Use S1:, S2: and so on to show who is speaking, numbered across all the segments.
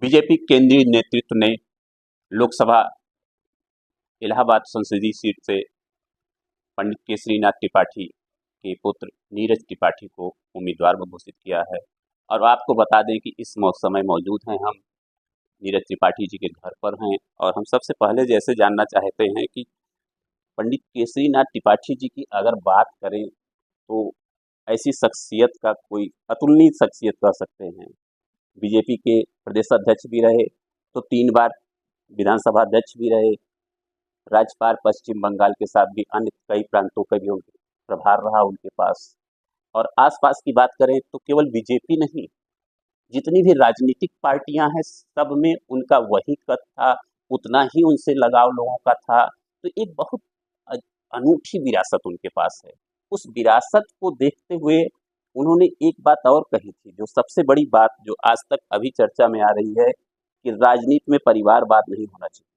S1: BJP केंद्रीय नेतृत्व ने लोकसभा इलाहाबाद संसदीय सीट से पंडित केसरीनाथ त्रिपाठी के पुत्र नीरज त्रिपाठी को उम्मीदवार घोषित किया है। और आपको बता दें कि इस समय मौजूद हैं हम नीरज त्रिपाठी जी के घर पर हैं और हम सबसे पहले जैसे जानना चाहते हैं कि पंडित केसरीनाथ त्रिपाठी जी की अगर बात करें तो ऐसी शख्सियत का कोई अतुलनीय शख्सियत कह सकते हैं। बीजेपी के प्रदेश अध्यक्ष भी रहे, तो 3 बार विधानसभा अध्यक्ष भी रहे, राज्यपाल पश्चिम बंगाल के साथ भी अन्य कई प्रांतों का भी उनके प्रभार रहा उनके पास। और आसपास की बात करें तो केवल बीजेपी नहीं, जितनी भी राजनीतिक पार्टियां हैं सब में उनका वही कद था, उतना ही उनसे लगाव लोगों का था। तो एक बहुत अनूठी विरासत उनके पास है। उस विरासत को देखते हुए उन्होंने एक बात और कही थी, जो सबसे बड़ी बात जो आज तक अभी चर्चा में आ रही है कि राजनीति में परिवारवाद नहीं होना चाहिए।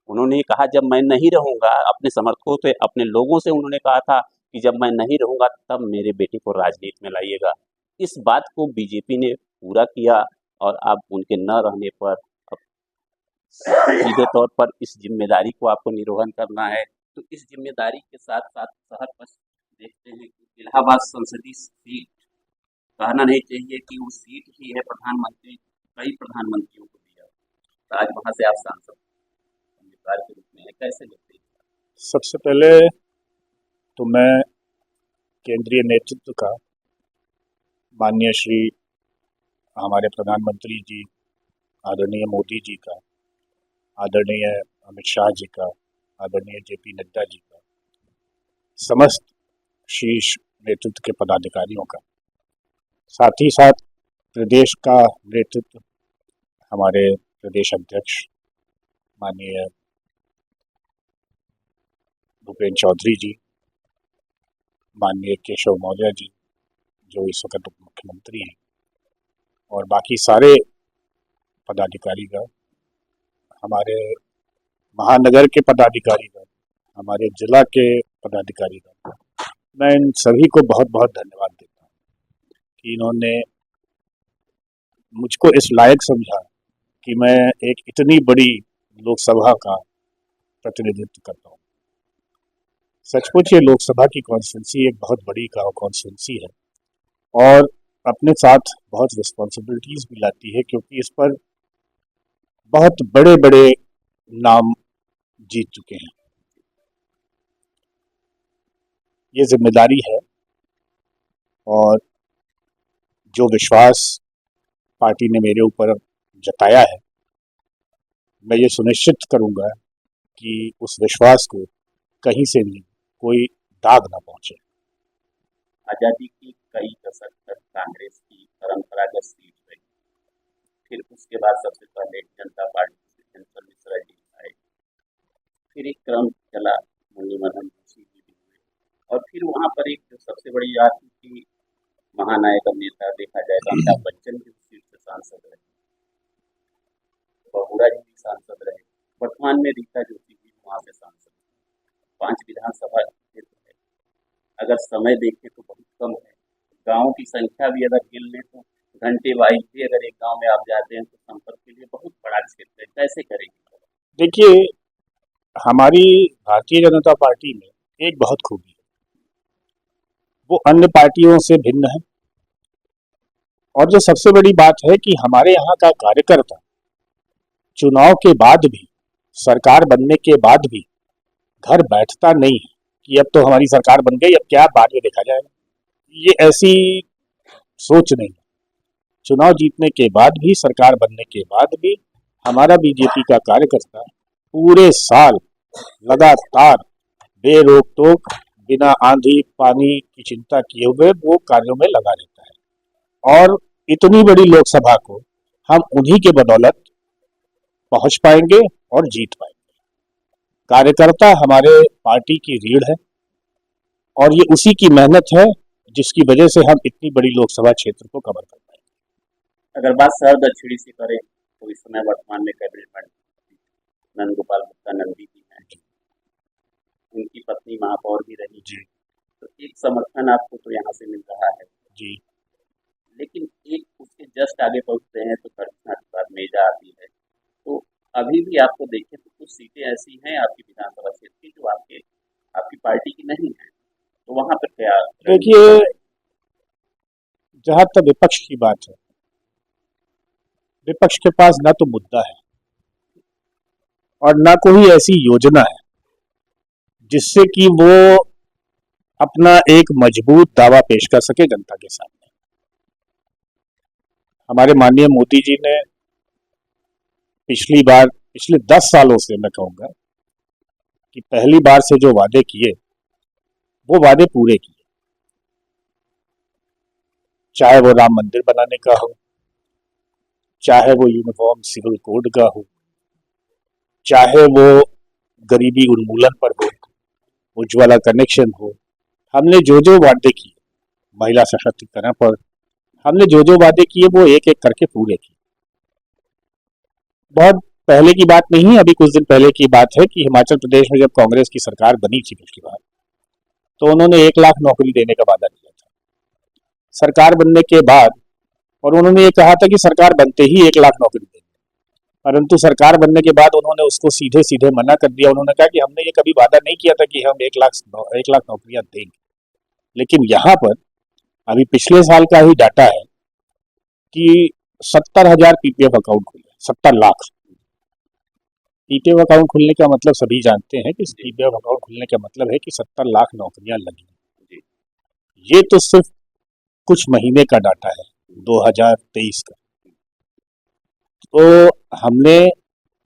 S1: उन्होंने कहा जब मैं नहीं रहूंगा, अपने समर्थकों से अपने लोगों से उन्होंने कहा था कि जब मैं नहीं रहूंगा तब मेरे बेटे को राजनीति में लाइएगा। इस बात को बीजेपी ने पूरा किया और अब उनके न रहने पर अब सीधे तौर पर इस जिम्मेदारी को आपको निर्वहन करना है। तो इस जिम्मेदारी के साथ साथ शहर पर देखते हैं कि इलाहाबाद संसदीय सीट कहना नहीं चाहिए कि वो सीट ही है प्रधानमंत्री, कई प्रधानमंत्रियों को दिया। तो आज वहां से आप सांसद उम्मीदवार के रूप में है, कैसे देखते हैं?
S2: सबसे पहले तो मैं केंद्रीय नेतृत्व का, माननीय श्री हमारे प्रधानमंत्री जी आदरणीय मोदी जी का, आदरणीय अमित शाह जी का, आदरणीय जेपी नड्डा जी का, समस्त शीर्ष नेतृत्व के पदाधिकारियों का, साथ ही साथ प्रदेश का नेतृत्व हमारे प्रदेश अध्यक्ष माननीय भूपेंद्र चौधरी जी, माननीय केशव मौर्य जी जो इस वक्त उप मुख्यमंत्री हैं, और बाकी सारे पदाधिकारी का, हमारे महानगर के पदाधिकारी का, हमारे जिला के पदाधिकारी का, मैं इन सभी को बहुत बहुत धन्यवाद देता हूँ कि इन्होंने मुझको इस लायक समझा कि मैं एक इतनी बड़ी लोकसभा का प्रतिनिधित्व करता हूँ। सचमुच ये लोकसभा की कॉन्स्टिट्यूंसी एक बहुत बड़ी कॉन्स्टिट्यूंसी है और अपने साथ बहुत रिस्पॉन्सिबिलिटीज भी लाती है, क्योंकि इस पर बहुत बड़े बड़े नाम जीत चुके हैं। ये जिम्मेदारी है और जो विश्वास पार्टी ने मेरे ऊपर जताया है, मैं ये सुनिश्चित करूंगा कि उस विश्वास को कहीं से भी कोई दाग ना पहुंचे।
S1: आजादी की कई दशक तक कांग्रेस की परंपरागत सीट रही, फिर उसके बाद सबसे पहले जनता पार्टी से चंचल मिश्रा जी आए, फिर एक क्रम चला, मुरली मनोहर जोशी जी भी हुए, और फिर वहां पर एक जो सबसे बड़ी बात थी कि महानायक और नेता देखा जाए तो अमिताभ बच्चन भी उस सीट से सांसद रहे, बहुगुणा जी भी सांसद रहे, वर्तमान में रीता जोशी जी वहां से सांसद, 5 विधानसभा क्षेत्र है। अगर समय देखें तो बहुत कम है, गाँव की संख्या भी अगर गिन लें तो घंटे वाइज भी अगर एक गांव में आप जाते हैं तो संपर्क के लिए बहुत बड़ा क्षेत्र है, कैसे करेंगे?
S2: देखिए, हमारी भारतीय जनता पार्टी में एक बहुत खूबी है, वो अन्य पार्टियों से भिन्न है। और जो सबसे बड़ी बात है कि हमारे यहाँ का कार्यकर्ता चुनाव के बाद भी, सरकार बनने के बाद भी घर बैठता नहीं है कि अब तो हमारी सरकार बन गई, अब क्या बाद में देखा जाएगा। ये ऐसी सोच नहीं है। चुनाव जीतने के बाद भी, सरकार बनने के बाद भी हमारा बीजेपी का कार्यकर्ता पूरे साल लगातार बेरोक टोक, बिना आंधी पानी की चिंता किए हुए वो कार्यों में लगा रहता है। और इतनी बड़ी लोकसभा को हम उन्हीं के बदौलत पहुंच पाएंगे और जीत पाएंगे। कार्यकर्ता हमारे पार्टी की रीढ़ है और ये उसी की मेहनत है जिसकी वजह से हम इतनी बड़ी लोकसभा क्षेत्र को कवर कर पाए।
S1: अगर बात शहर दक्षिणी से करें तो इस समय वर्तमान में कैबिनेट मंत्री नंदगोपाल गुप्ता नंदी जी हैं, उनकी पत्नी महापौर भी रही
S2: जी
S1: तो एक समर्थन आपको तो यहाँ से मिल रहा है
S2: जी।
S1: लेकिन एक उसके जस्ट आगे पहुंचते हैं तो खरसाना के बाद मेजा आती है। तो अभी भी आपको देखें तो कुछ सीटें ऐसी हैं आपकी विधानसभा क्षेत्र की जो आपके आपकी पार्टी की नहीं है, तो वहां पर क्या रणनीति
S2: देखिए,
S1: बनाई?
S2: जहां तक विपक्ष की बात है, विपक्ष के पास ना तो मुद्दा है और ना कोई ऐसी योजना है जिससे कि वो अपना एक मजबूत दावा पेश कर सके जनता के सामने। हमारे माननीय मोदी जी ने पिछली बार, पिछले 10 सालों से मैं कहूंगा कि पहली बार से जो वादे किए वो वादे पूरे किए। चाहे वो राम मंदिर बनाने का हो, चाहे वो यूनिफॉर्म सिविल कोड का हो, चाहे वो गरीबी उन्मूलन पर हो, उज्ज्वला कनेक्शन हो, हमने जो जो वादे किए, महिला सशक्तिकरण पर हमने जो जो वादे किए वो एक एक करके पूरे किए। बहुत पहले की बात नहीं है, अभी कुछ दिन पहले की बात है कि हिमाचल प्रदेश में जब कांग्रेस की सरकार बनी थी पिछली बार, तो उन्होंने 1 लाख नौकरी देने का वादा किया था सरकार बनने के बाद। और उन्होंने ये कहा था कि सरकार बनते ही 1 लाख नौकरी देंगे, परंतु सरकार बनने के बाद उन्होंने उसको सीधे सीधे मना कर दिया। उन्होंने कहा कि हमने ये कभी वादा नहीं किया था कि हम 1 लाख नौकरियां देंगे। लेकिन यहाँ पर अभी पिछले साल का ही डाटा है कि 70,000 पीपीएफ अकाउंट खुले, 70 लाख पीपीएफ अकाउंट खुलने का मतलब सभी जानते हैं कि पीपीएफ अकाउंट खुलने का मतलब है कि 70 लाख नौकरियां लगी।
S1: जी।
S2: ये तो सिर्फ कुछ महीने का डाटा है 2023 का। तो हमने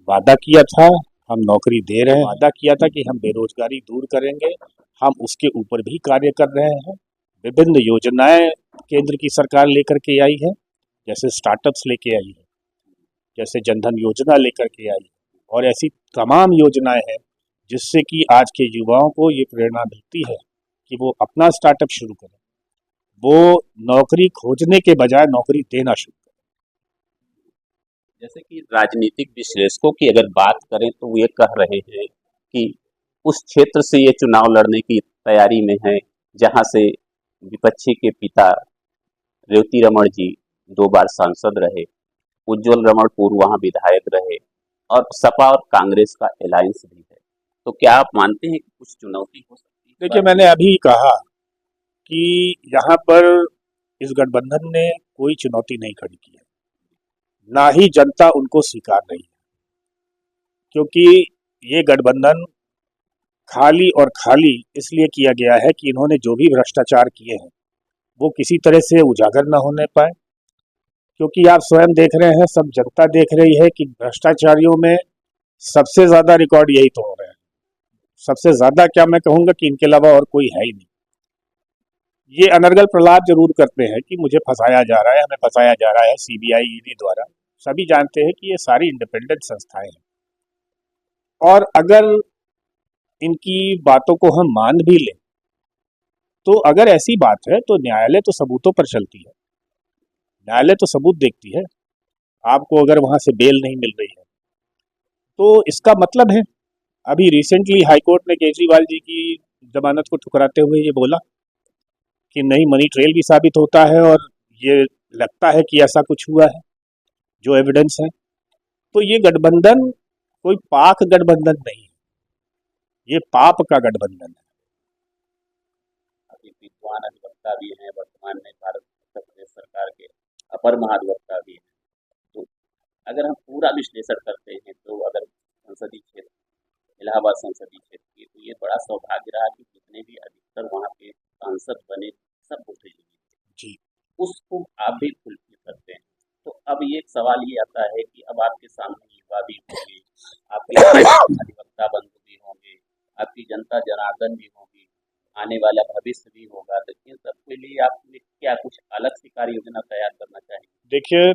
S2: वादा किया था, हम नौकरी दे रहे हैं, वादा किया था कि हम बेरोजगारी दूर करेंगे, हम उसके ऊपर भी कार्य कर रहे हैं। विभिन्न योजनाएं केंद्र की सरकार लेकर के आई है, जैसे स्टार्टअप्स लेके आई है, जैसे जनधन योजना लेकर के आई है, और ऐसी तमाम योजनाएं हैं जिससे कि आज के युवाओं को ये प्रेरणा मिलती है कि वो अपना स्टार्टअप शुरू करें, वो नौकरी खोजने के बजाय नौकरी देना शुरू करें।
S1: जैसे कि राजनीतिक विश्लेषकों की अगर बात करें तो वो ये कह रहे हैं कि उस क्षेत्र से ये चुनाव लड़ने की तैयारी में है जहां से विपक्षी के पिता रेवती रमन जी 2 बार सांसद रहे, उज्जवल रमन पूर्व वहां विधायक रहे, और सपा और कांग्रेस का अलायंस भी है। तो क्या आप मानते हैं कि कुछ चुनौती हो सकती है इस
S2: देखिए,
S1: बार
S2: मैंने
S1: चुनाव?
S2: अभी कहा कि यहाँ पर इस गठबंधन ने कोई चुनौती नहीं खड़ी की है, ना ही जनता उनको स्वीकार रही है, क्योंकि ये गठबंधन खाली और खाली इसलिए किया गया है कि इन्होंने जो भी भ्रष्टाचार किए हैं वो किसी तरह से उजागर न होने पाए। क्योंकि आप स्वयं देख रहे हैं, सब जनता देख रही है कि भ्रष्टाचारियों में सबसे ज्यादा रिकॉर्ड यही तो हो रहे हैं। सबसे ज्यादा क्या मैं कहूंगा कि इनके अलावा और कोई है ही नहीं। ये अनर्गल प्रलाप जरूर करते हैं कि मुझे फंसाया जा रहा है, हमें फंसाया जा रहा है सीबीआई ईडी द्वारा। सभी जानते हैं कि ये सारी इंडिपेंडेंट संस्थाएं हैं, और अगर इनकी बातों को हम मान भी लें तो अगर ऐसी बात है तो न्यायालय तो सबूतों पर चलती है, न्यायालय तो सबूत देखती है। आपको अगर वहां से बेल नहीं मिल रही है तो इसका मतलब है, अभी रिसेंटली हाईकोर्ट ने केजरीवाल जी की जमानत को ठुकराते हुए ये बोला कि नहीं, मनी ट्रेल भी साबित होता है और ये लगता है कि ऐसा कुछ हुआ है, जो एविडेंस है। तो ये गठबंधन कोई पाक गठबंधन नहीं है, ये पाप का गठबंधन है।
S1: अभी विद्वान अधिवक्ता भी हैं वर्तमान में भारत उत्तर प्रदेश सरकार के, अपर महाधिवक्ता भी हैं। तो अगर हम पूरा विश्लेषण करते हैं तो अगर संसदीय क्षेत्र इलाहाबाद संसदीय क्षेत्र की, तो ये बड़ा सौभाग्य रहा कि जितने भी अधिकतर वहाँ के सांसद बने सब बुद्धिजीवी थे।
S2: जी।
S1: उसको आप भी फुलफिल करते हैं। तो अब ये एक सवाल ये आता है कि अब आपके सामने युवा भी होंगे, आपके अधिवक्ता बंधु भी होंगे, आपकी जनता जनार्दन भी होगी, आने वाला भविष्य भी होगा, तो इन सबके लिए आपने क्या कुछ अलग से कार्य योजना तैयार करना चाहिए?
S2: देखिए,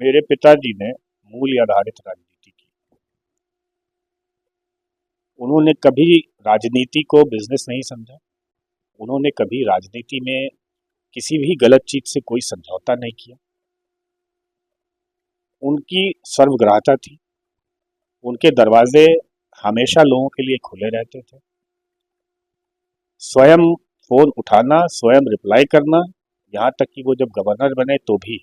S2: मेरे पिताजी ने मूल्य आधारित राजनीति की। उन्होंने कभी राजनीति को बिजनेस नहीं समझा, उन्होंने कभी राजनीति में किसी भी गलत चीज से कोई समझौता नहीं किया। उनकी सर्वग्राहता थी, उनके दरवाजे हमेशा लोगों के लिए खुले रहते थे। स्वयं फोन उठाना, स्वयं रिप्लाई करना, यहाँ तक कि वो जब गवर्नर बने तो भी।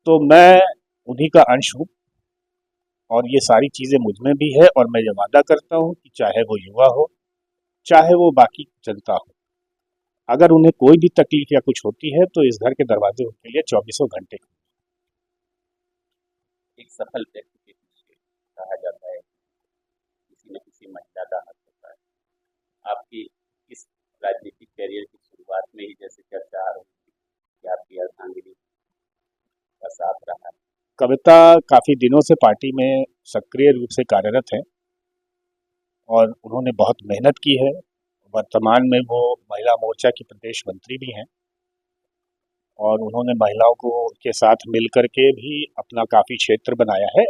S2: तो मैं उन्हीं का अंश हूँ और ये सारी चीज़ें मुझ में भी है, और मैं ये वादा करता हूँ कि चाहे वो युवा हो, चाहे वो बाकी जनता हो, अगर उन्हें कोई भी तकलीफ या कुछ होती है तो इस घर के दरवाजे उनके लिए 24 घंटे।
S1: एक सफल व्यक्ति के पीछे कहा जाता है किसी न किसी महिला का हाथ होता है। आपकी इस राजनीतिक करियर की शुरुआत में ही जैसे चर्चा आ रही थी कि आपकी अर्धांगिनी का साथ रहा है।
S2: कविता काफ़ी दिनों से पार्टी में सक्रिय रूप से कार्यरत है और उन्होंने बहुत मेहनत की है। वर्तमान में वो महिला मोर्चा की प्रदेश मंत्री भी हैं और उन्होंने महिलाओं को के साथ मिल कर के भी अपना काफ़ी क्षेत्र बनाया है।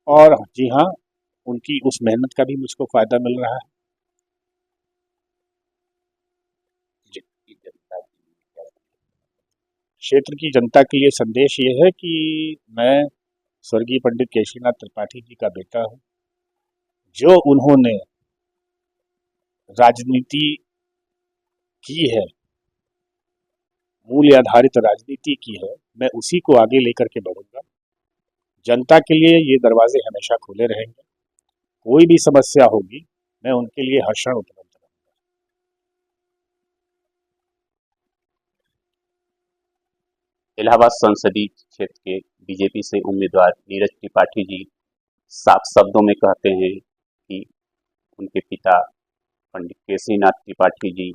S2: और जी हाँ, उनकी उस मेहनत का भी मुझको फ़ायदा मिल रहा है।
S1: जिसकी जनता की क्या
S2: क्षेत्र की जनता के लिए संदेश ये है कि मैं स्वर्गीय पंडित केशरीनाथ त्रिपाठी जी का बेटा हूँ। जो उन्होंने राजनीति की है, मूल्य आधारित राजनीति की है, मैं उसी को आगे लेकर के बढ़ूंगा। जनता के लिए ये दरवाजे हमेशा खुले रहेंगे। कोई भी समस्या होगी, मैं उनके लिए हर क्षण उपलब्ध रहूंगा।
S1: इलाहाबाद संसदीय क्षेत्र के बीजेपी से उम्मीदवार नीरज त्रिपाठी जी साफ शब्दों में कहते हैं कि उनके पिता पंडित केसरीनाथ त्रिपाठी जी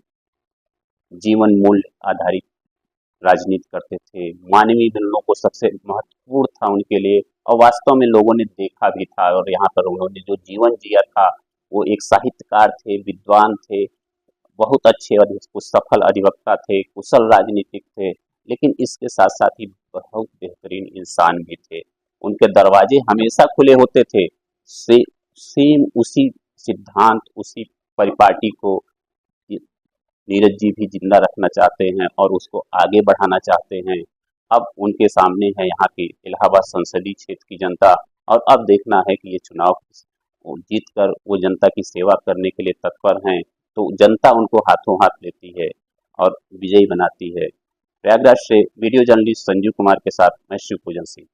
S1: जीवन मूल्य आधारित राजनीति करते थे। मानवीय मूल्यों को सबसे महत्वपूर्ण था उनके लिए, और वास्तव में लोगों ने देखा भी था। और यहाँ पर उन्होंने जो जीवन जिया था, वो एक साहित्यकार थे, विद्वान थे, बहुत अच्छे और कुछ सफल अधिवक्ता थे, कुशल राजनीतिक थे, लेकिन इसके साथ साथ ही बहुत बेहतरीन इंसान भी थे। उनके दरवाजे हमेशा खुले होते थे। सेम उसी सिद्धांत, उसी परिपाटी को नीरज जी भी जिंदा रखना चाहते हैं और उसको आगे बढ़ाना चाहते हैं। अब उनके सामने है यहाँ की इलाहाबाद संसदीय क्षेत्र की जनता, और अब देखना है कि ये चुनाव जीत कर वो जनता की सेवा करने के लिए तत्पर हैं, तो जनता उनको हाथों हाथ लेती है और विजयी बनाती है। प्रयागराज से वीडियो जर्नलिस्ट संजीव कुमार के साथ मैं शिव पूजन सिंह।